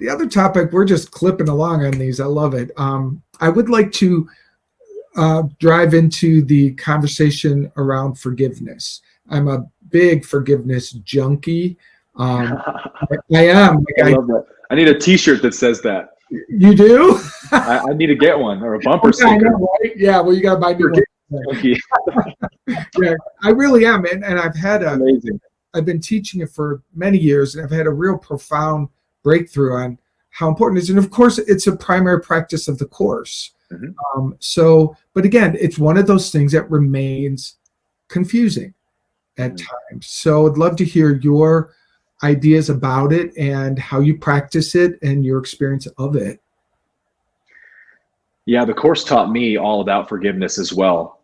the other topic, we're just clipping along on these. I love it. I would like to drive into the conversation around forgiveness. I'm a big forgiveness junkie. I am. I love that. I need a T-shirt that says that. You do? I need to get one, or a bumper sticker. I know, right? Yeah, well, you got to buy new ones. Yeah, I really am, and I've had amazing. I've been teaching it for many years, and I've had a real profound breakthrough on how important it is. And of course, it's a primary practice of the course. But again, it's one of those things that remains confusing at times. So I'd love to hear your ideas about it and how you practice it and your experience of it. Yeah, the course taught me all about forgiveness as well.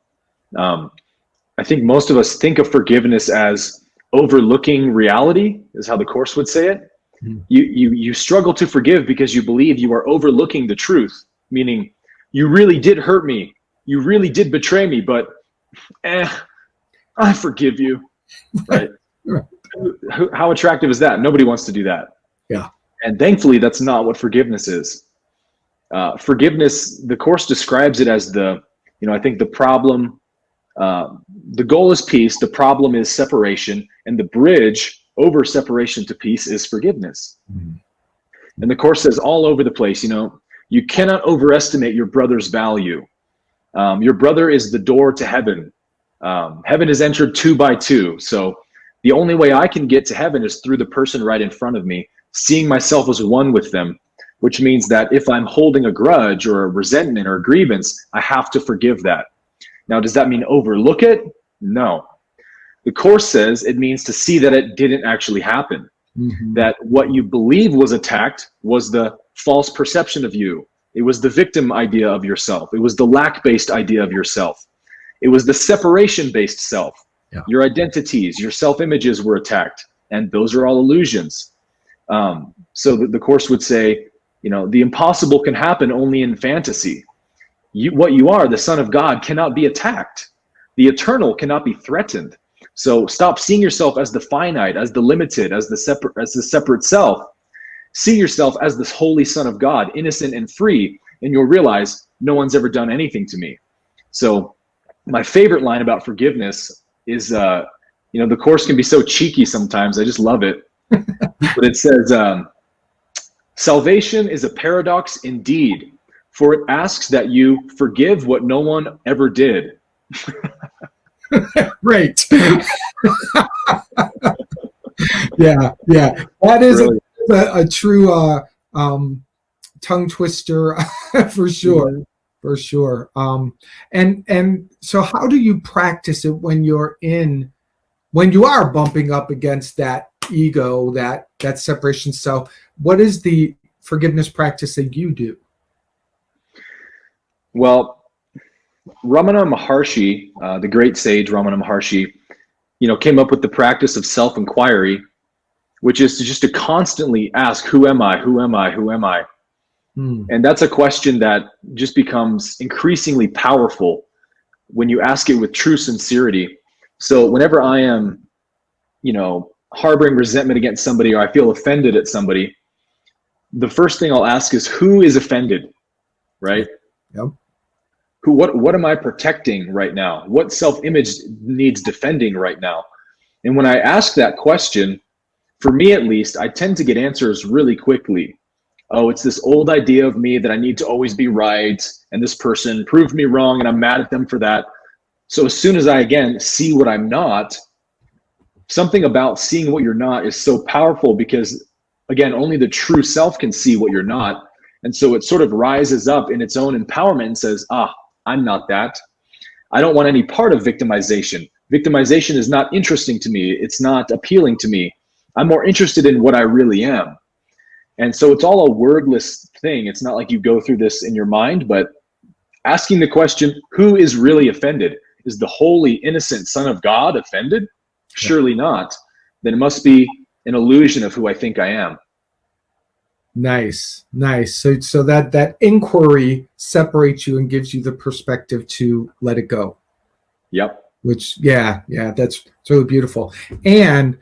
I think most of us think of forgiveness as overlooking reality, is how the course would say it. You struggle to forgive because you believe you are overlooking the truth, meaning you really did hurt me, you really did betray me, but I forgive you, right? How attractive is that? Nobody wants to do that. Yeah. And thankfully, that's not what forgiveness is. Forgiveness, the course describes it as I think the problem, the goal is peace, the problem is separation, and the bridge over separation to peace is forgiveness. And the course says all over the place, you cannot overestimate your brother's value. Your brother is the door to heaven. Heaven is entered 2 by 2. So the only way I can get to heaven is through the person right in front of me, seeing myself as one with them, which means that if I'm holding a grudge or a resentment or a grievance, I have to forgive that. Now, does that mean overlook it? No. The course says it means to see that it didn't actually happen, that what you believe was attacked was the false perception of you. It was the victim idea of yourself. It was the lack-based idea of yourself. It was the separation-based self. Yeah. Your identities, your self-images were attacked, and those are all illusions. So the course would say, the impossible can happen only in fantasy. What you are, the Son of God, cannot be attacked. The eternal cannot be threatened. So stop seeing yourself as the finite, as the limited, as the separate self. See yourself as this holy Son of God, innocent and free, and you'll realize no one's ever done anything to me. So my favorite line about forgiveness is, the course can be so cheeky sometimes. I just love it. But it says, salvation is a paradox indeed, for it asks that you forgive what no one ever did. Right. Yeah. That is a true tongue twister for sure. For sure. And so how do you practice it when you are bumping up against that ego, that separation self? What is the forgiveness practice that you do? Well, Ramana Maharshi, the great sage Ramana Maharshi, came up with the practice of self-inquiry, which is to constantly ask, who am I? Who am I? Who am I? And that's a question that just becomes increasingly powerful when you ask it with true sincerity. So whenever I am, harboring resentment against somebody, or I feel offended at somebody, the first thing I'll ask is, who is offended, right? Yep. What am I protecting right now? What self-image needs defending right now? And when I ask that question, for me at least, I tend to get answers really quickly. Oh, it's this old idea of me that I need to always be right, and this person proved me wrong, and I'm mad at them for that. So as soon as I, again, see what I'm not, something about seeing what you're not is so powerful because, again, only the true self can see what you're not. And so it sort of rises up in its own empowerment and says, I'm not that. I don't want any part of victimization. Victimization is not interesting to me. It's not appealing to me. I'm more interested in what I really am. And so it's all a wordless thing. It's not like you go through this in your mind, but asking the question, who is really offended? Is the holy, innocent Son of God offended? Surely not. Then it must be an illusion of who I think I am. Nice. So that inquiry separates you and gives you the perspective to let it go. Yep. Which, that's really beautiful. And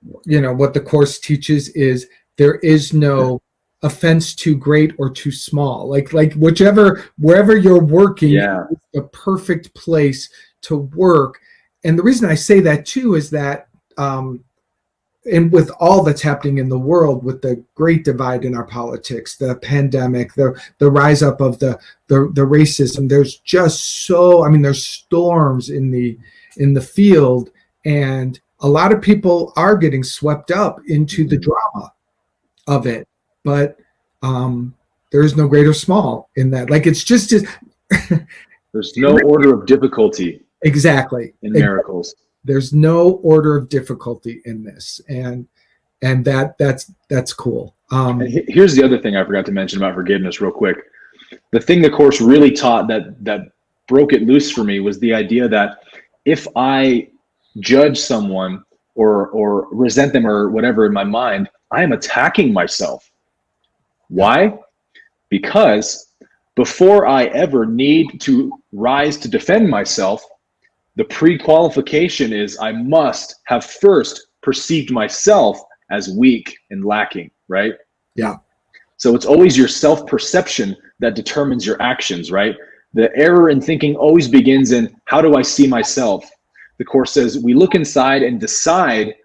what the course teaches is there is no offense too great or too small. Like wherever you're working, is the perfect place to work. And the reason I say that too is that, and with all that's happening in the world, with the great divide in our politics, the pandemic, the rise up of the racism, there's just there's storms in the field, and a lot of people are getting swept up into the drama of it. But there's no great or small in that. Like, it's just there's no order of difficulty. Exactly. In miracles. There's no order of difficulty in this, and that's cool. And here's the other thing I forgot to mention about forgiveness real quick. The thing the Course really taught that broke it loose for me was the idea that if I judge someone or resent them or whatever in my mind, I am attacking myself. Why? Because before I ever need to rise to defend myself, the pre-qualification is I must have first perceived myself as weak and lacking, right? Yeah. So it's always your self-perception that determines your actions, right? The error in thinking always begins in, how do I see myself? The Course says we look inside and decide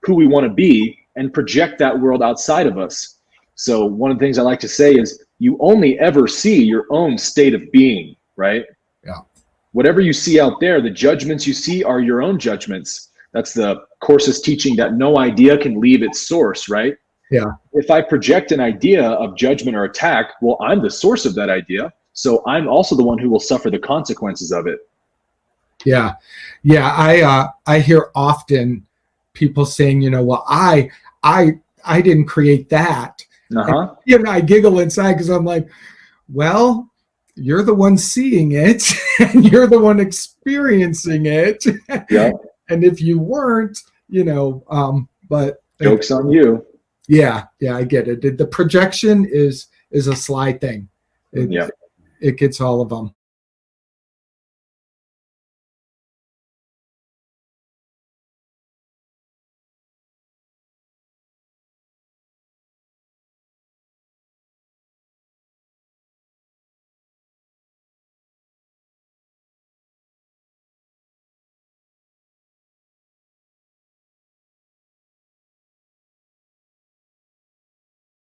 who we want to be and project that world outside of us. So one of the things I like to say is you only ever see your own state of being, right? Yeah. Whatever you see out there, the judgments you see are your own judgments. That's the Course's teaching that no idea can leave its source, right? Yeah. If I project an idea of judgment or attack, well, I'm the source of that idea. So I'm also the one who will suffer the consequences of it. Yeah. Yeah. I hear often people saying, well, I didn't create that. And I giggle inside because I'm like, well, you're the one seeing it and you're the one experiencing it. Yeah. And if you weren't, but joke's on you. Yeah, I get it. The projection is a sly thing. It gets all of them.